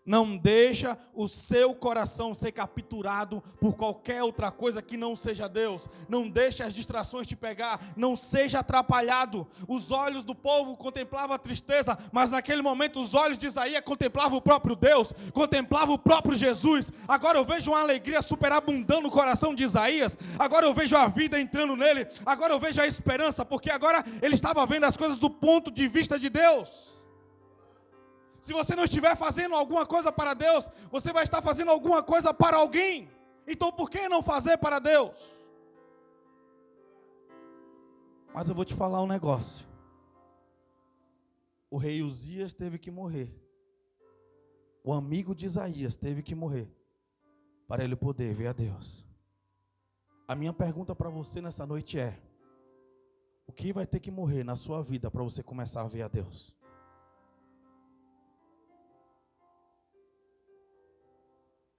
Não deixa o seu coração ser capturado por qualquer outra coisa que não seja Deus. Não deixe as distrações te pegar. Não seja atrapalhado. Os olhos do povo contemplavam a tristeza, mas naquele momento os olhos de Isaías contemplavam o próprio Deus, contemplavam o próprio Jesus. Agora eu vejo uma alegria superabundando no coração de Isaías. Agora eu vejo a vida entrando nele. Agora eu vejo a esperança, porque agora ele estava vendo as coisas do ponto de vista de Deus. Se você não estiver fazendo alguma coisa para Deus, você vai estar fazendo alguma coisa para alguém. Então por que não fazer para Deus? Mas eu vou te falar um negócio. O rei Uzias teve que morrer. O amigo de Isaías teve que morrer para ele poder ver a Deus. A minha pergunta para você nessa noite é: o que vai ter que morrer na sua vida para você começar a ver a Deus?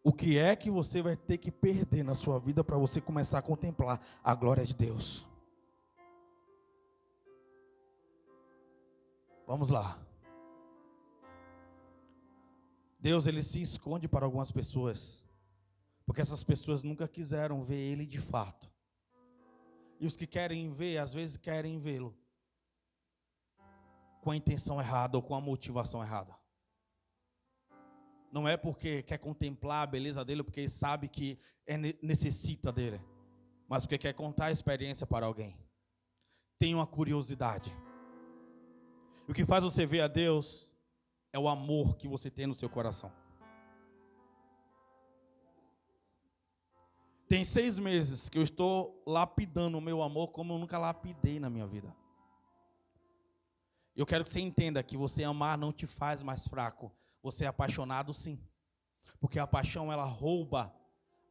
O que é que você vai ter que perder na sua vida para você começar a contemplar a glória de Deus? Vamos lá. Deus, ele se esconde para algumas pessoas, porque essas pessoas nunca quiseram ver Ele de fato. E os que querem ver, às vezes querem vê-lo com a intenção errada ou com a motivação errada. Não é porque quer contemplar a beleza dele, porque sabe que necessita dele, mas porque quer contar a experiência para alguém. Tem uma curiosidade. E o que faz você ver a Deus é o amor que você tem no seu coração. Tem 6 meses que eu estou lapidando o meu amor como eu nunca lapidei na minha vida. Eu quero que você entenda que você amar não te faz mais fraco. Você é apaixonado, sim, porque a paixão, ela rouba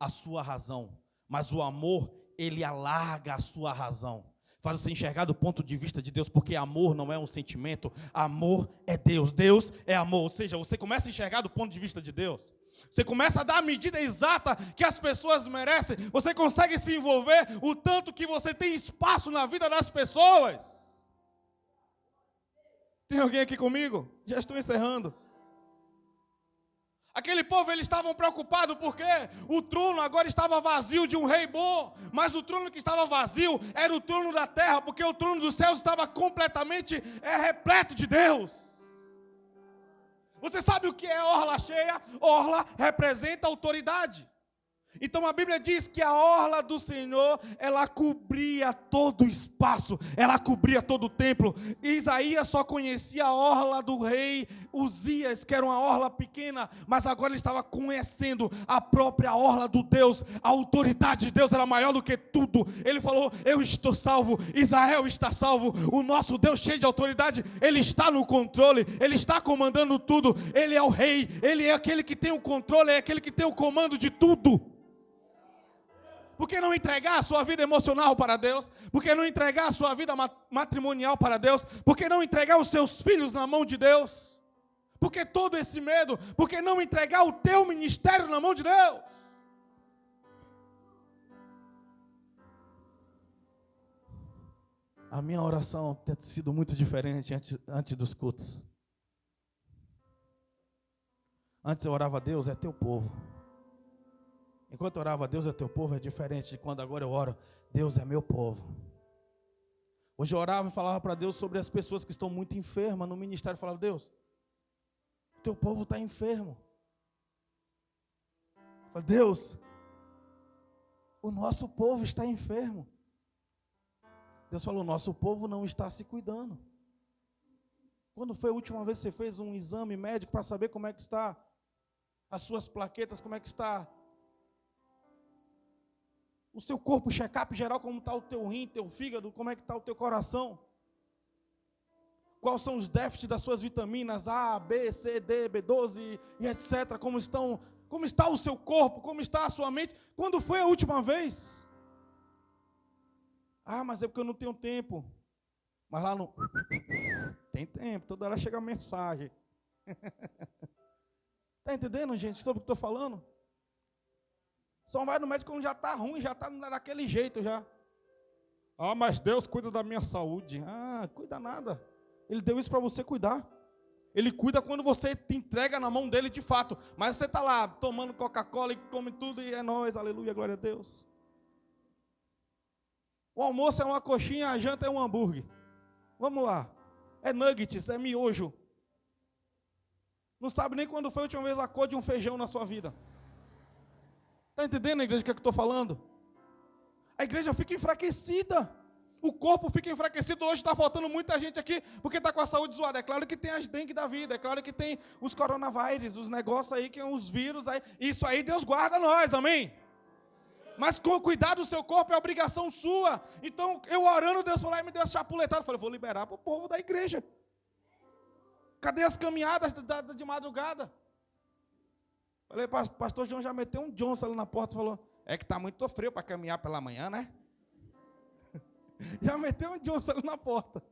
a sua razão, mas o amor, ele alarga a sua razão, faz você enxergar do ponto de vista de Deus, porque amor não é um sentimento, amor é Deus, Deus é amor, ou seja, você começa a enxergar do ponto de vista de Deus, você começa a dar a medida exata que as pessoas merecem, você consegue se envolver o tanto que você tem espaço na vida das pessoas. Tem alguém aqui comigo? Já estou encerrando. Aquele povo, eles estavam preocupados porque o trono agora estava vazio de um rei bom, mas o trono que estava vazio era o trono da terra, porque o trono dos céus estava completamente repleto de Deus. Você sabe o que é orla cheia? Orla representa autoridade. Então a Bíblia diz que a orla do Senhor, ela cobria todo o espaço, ela cobria todo o templo. Isaías só conhecia a orla do rei Uzias, que era uma orla pequena, mas agora ele estava conhecendo a própria orla do Deus. A autoridade de Deus era maior do que tudo. Ele falou: eu estou salvo, Israel está salvo, o nosso Deus cheio de autoridade, ele está no controle, ele está comandando tudo, ele é o rei, ele é aquele que tem o controle, é aquele que tem o comando de tudo. Por que não entregar a sua vida emocional para Deus? Por que não entregar a sua vida matrimonial para Deus? Por que não entregar os seus filhos na mão de Deus? Por que todo esse medo? Por que não entregar o teu ministério na mão de Deus? A minha oração tem sido muito diferente antes dos cultos. Antes eu orava a Deus, é teu povo. Enquanto eu orava a Deus é teu povo, é diferente de quando agora eu oro, Deus é meu povo. Hoje eu orava e falava para Deus sobre as pessoas que estão muito enfermas no ministério. Eu falava: Deus, teu povo está enfermo. Eu falava: Deus, o nosso povo está enfermo. Deus falou: nosso povo não está se cuidando. Quando foi a última vez que você fez um exame médico para saber como é que está as suas plaquetas, como é que está o seu corpo, check-up geral, como está o teu rim, teu fígado, como é que está o teu coração. Quais são os déficits das suas vitaminas A, B, C, D, B12 e etc. Como está o seu corpo, como está a sua mente. Quando foi a última vez? Ah, mas é porque eu não tenho tempo. Mas lá no... Tem tempo, toda hora chega a mensagem. Está entendendo, gente, sobre o que estou falando? Só vai no médico quando já está ruim, já está daquele jeito já. Ah, mas Deus cuida da minha saúde. Ah, cuida nada. Ele deu isso para você cuidar. Ele cuida quando você te entrega na mão dele de fato. Mas você está lá tomando Coca-Cola e come tudo e é nóis, aleluia, glória a Deus. O almoço é uma coxinha, a janta é um hambúrguer. Vamos lá. É nuggets, é miojo. Não sabe nem quando foi a última vez a cor de um feijão na sua vida. Está entendendo, a igreja, o que é que eu estou falando? A igreja fica enfraquecida. O corpo fica enfraquecido. Hoje está faltando muita gente aqui porque está com a saúde zoada. É claro que tem as dengue da vida. É claro que tem os coronavírus, os negócios aí, que são os vírus aí. Isso aí Deus guarda nós, amém? Mas com cuidar do seu corpo é obrigação sua. Então, eu orando, Deus falou, me deu essa chapuletada. Eu falei, vou liberar para o povo da igreja. Cadê as caminhadas de madrugada? Falei, pastor João já meteu um Johnson ali na porta e falou, é que está muito frio para caminhar pela manhã, né? Já meteu um Johnson ali na porta.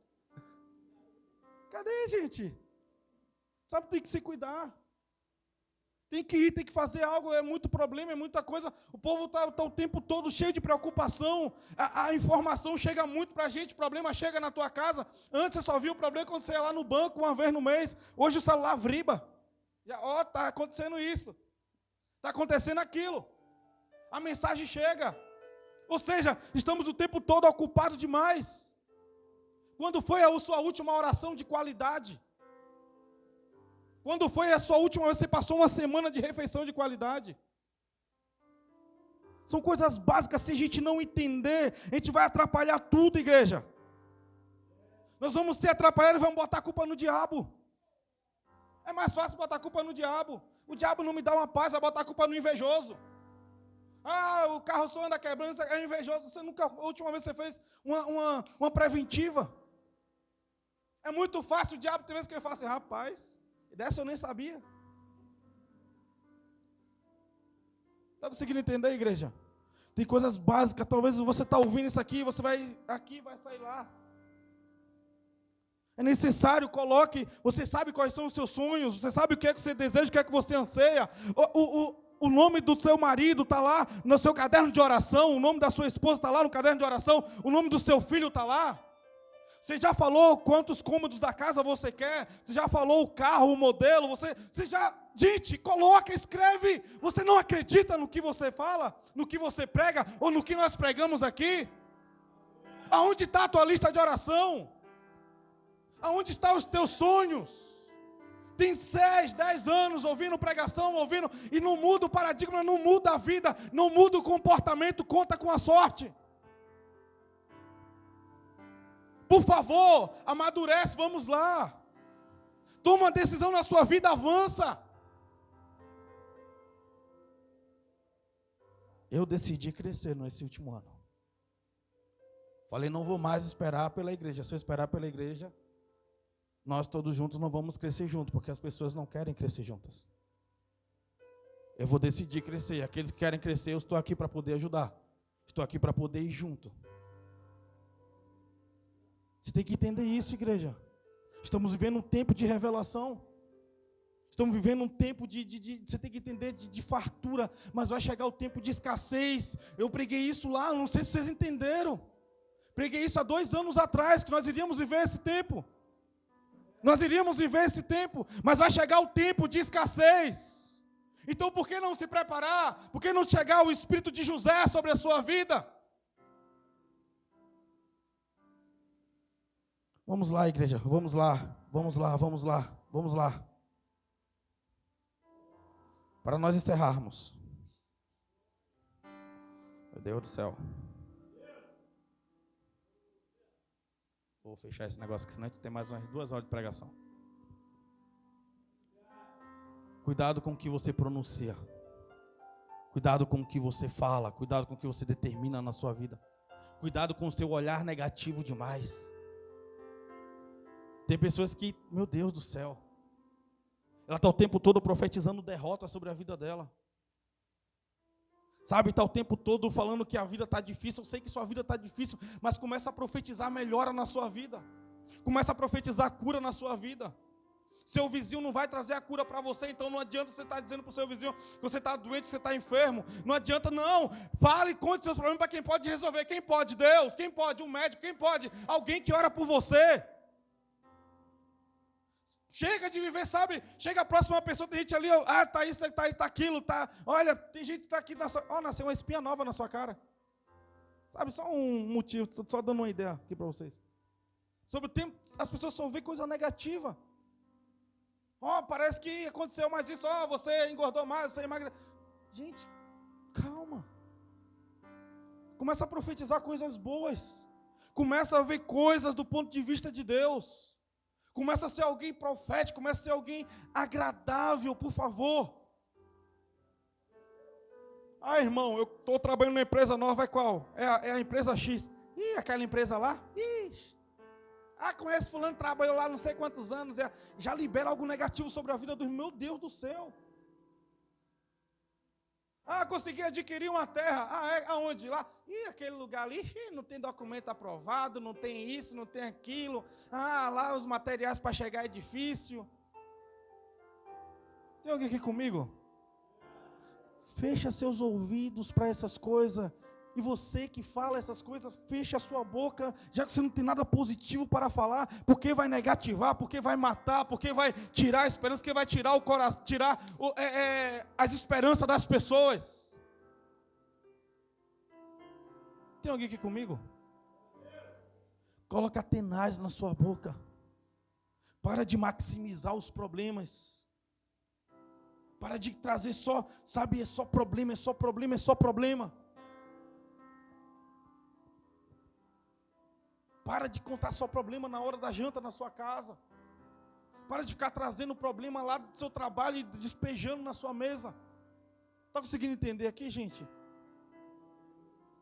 Cadê, gente? Sabe, tem que se cuidar. Tem que ir, tem que fazer algo, é muito problema, é muita coisa. O povo está o tempo todo cheio de preocupação. A informação chega muito para a gente, o problema chega na tua casa. Antes você só via o problema quando você ia lá no banco uma vez no mês. Hoje o celular vriba. Está acontecendo isso. Está acontecendo aquilo. A mensagem chega. Ou seja, estamos o tempo todo ocupados demais. Quando foi a sua última oração de qualidade? Quando foi a sua última vez que você passou uma semana de refeição de qualidade? São coisas básicas, se a gente não entender, a gente vai atrapalhar tudo, igreja. Nós vamos ser atrapalhados e vamos botar a culpa no diabo. É mais fácil botar a culpa no diabo. O diabo não me dá uma paz, vai botar a culpa no invejoso. Ah, o carro só anda quebrando, é invejoso. Você nunca, a última vez que você fez uma preventiva. É muito fácil o diabo, tem vezes que ele fala assim, rapaz, dessa eu nem sabia. Está conseguindo entender, igreja? Tem coisas básicas, talvez você está ouvindo isso aqui, você vai aqui, vai sair lá. É necessário, coloque, você sabe quais são os seus sonhos, você sabe o que é que você deseja, o que é que você anseia. O nome do seu marido está lá no seu caderno de oração, o nome da sua esposa está lá no caderno de oração, o nome do seu filho está lá. Você já falou quantos cômodos da casa você quer? Você já falou o carro, o modelo? Você já... Gente, coloca, escreve. Você não acredita no que você fala? No que você prega? Ou no que nós pregamos aqui? Aonde está a tua lista de oração? Aonde estão os teus sonhos? Tem 6, 10 anos ouvindo pregação, ouvindo, e não muda o paradigma, não muda a vida, não muda o comportamento, conta com a sorte. Por favor, amadurece, vamos lá. Toma uma decisão na sua vida, avança. Eu decidi crescer nesse último ano. Falei, não vou mais esperar pela igreja. Se eu esperar pela igreja, nós todos juntos não vamos crescer juntos, porque as pessoas não querem crescer juntas. Eu vou decidir crescer. Aqueles que querem crescer, eu estou aqui para poder ajudar. Estou aqui para poder ir junto. Você tem que entender isso, igreja. Estamos vivendo um tempo de revelação. Estamos vivendo um tempo você tem que entender, de fartura. Mas vai chegar o tempo de escassez. Eu preguei isso lá, não sei se vocês entenderam. Preguei isso há 2 anos atrás, que nós iríamos viver esse tempo. Nós iríamos viver esse tempo, mas vai chegar o tempo de escassez. Então por que não se preparar? Por que não chegar o espírito de José sobre a sua vida? Vamos lá, igreja, vamos lá, vamos lá, vamos lá, vamos lá. Para nós encerrarmos. Meu Deus do céu. Vou fechar esse negócio, que senão a gente tem mais umas 2 horas de pregação. Cuidado com o que você pronuncia. Cuidado com o que você fala, cuidado com o que você determina na sua vida. Cuidado com o seu olhar negativo demais. Tem pessoas que, meu Deus do céu, ela está o tempo todo profetizando derrota sobre a vida dela. Sabe, está o tempo todo falando que a vida está difícil. Eu sei que sua vida está difícil, mas começa a profetizar melhora na sua vida. Começa a profetizar cura na sua vida. Seu vizinho não vai trazer a cura para você, então não adianta você estar dizendo para o seu vizinho que você está doente, que você está enfermo. Não adianta, não. Fale, conte seus problemas para quem pode resolver. Quem pode? Deus. Quem pode? Um médico. Quem pode? Alguém que ora por você. Chega de viver, sabe? Chega a próxima pessoa, tem gente ali, tá isso, tá aí, tá aquilo, tá. Olha, tem gente que tá aqui, nasceu uma espinha nova na sua cara. Sabe, só um motivo, só dando uma ideia aqui para vocês. Sobre o tempo, as pessoas só veem coisa negativa. Parece que aconteceu mais isso, você engordou mais, você emagreceu. Gente, calma. Começa a profetizar coisas boas. Começa a ver coisas do ponto de vista de Deus. Começa a ser alguém profético, começa a ser alguém agradável, por favor. Irmão, eu estou trabalhando numa empresa nova, é qual? É a empresa X. Aquela empresa lá? Conhece fulano, trabalhou lá não sei quantos anos, já libera algo negativo sobre a vida do meu Deus do céu. Consegui adquirir uma terra. Aonde? Lá? Aquele lugar ali, não tem documento aprovado, não tem isso, não tem aquilo. Lá os materiais para chegar é difícil. Tem alguém aqui comigo? Fecha seus ouvidos para essas coisas. E você que fala essas coisas, fecha a sua boca, já que você não tem nada positivo para falar, porque vai negativar, porque vai matar, porque vai tirar a esperança, porque vai tirar o coração, as esperanças das pessoas. Tem alguém aqui comigo? Coloca tenaz na sua boca. Para de maximizar os problemas. Para de trazer só, sabe, é só problema, é só problema, é só problema. Para de contar só problema na hora da janta na sua casa. Para de ficar trazendo problema lá do seu trabalho e despejando na sua mesa. Está conseguindo entender aqui, gente?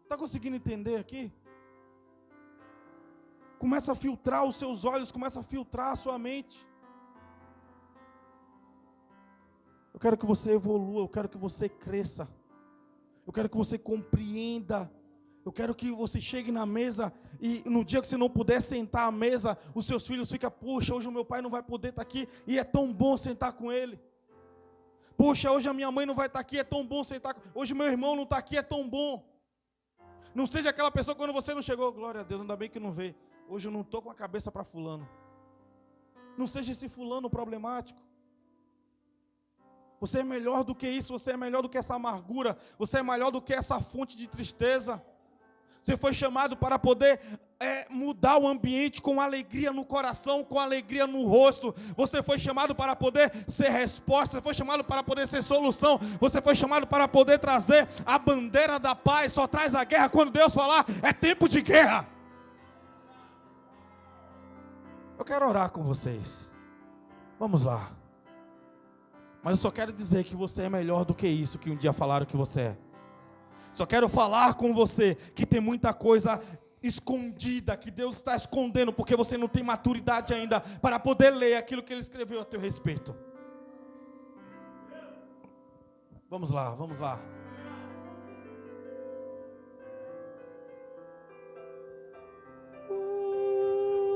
Está conseguindo entender aqui? Começa a filtrar os seus olhos, começa a filtrar a sua mente. Eu quero que você evolua, eu quero que você cresça. Eu quero que você compreenda. Eu quero que você chegue na mesa e no dia que você não puder sentar à mesa, os seus filhos ficam, poxa, hoje o meu pai não vai poder estar aqui e é tão bom sentar com ele. Poxa, hoje a minha mãe não vai estar aqui, é tão bom sentar com ele. Hoje meu irmão não está aqui, é tão bom. Não seja aquela pessoa quando você não chegou, glória a Deus, ainda bem que não veio. Hoje eu não estou com a cabeça para fulano. Não seja esse fulano problemático. Você é melhor do que isso, você é melhor do que essa amargura, você é melhor do que essa fonte de tristeza. Você foi chamado para poder mudar o ambiente com alegria no coração, com alegria no rosto. Você foi chamado para poder ser resposta. Você foi chamado para poder ser solução. Você foi chamado para poder trazer a bandeira da paz. Só traz a guerra quando Deus falar, é tempo de guerra. Eu quero orar com vocês. Vamos lá. Mas eu só quero dizer que você é melhor do que isso que um dia falaram que você é. Só quero falar com você que tem muita coisa escondida, que Deus está escondendo, porque você não tem maturidade ainda para poder ler aquilo que Ele escreveu a teu respeito. Vamos lá, vamos lá.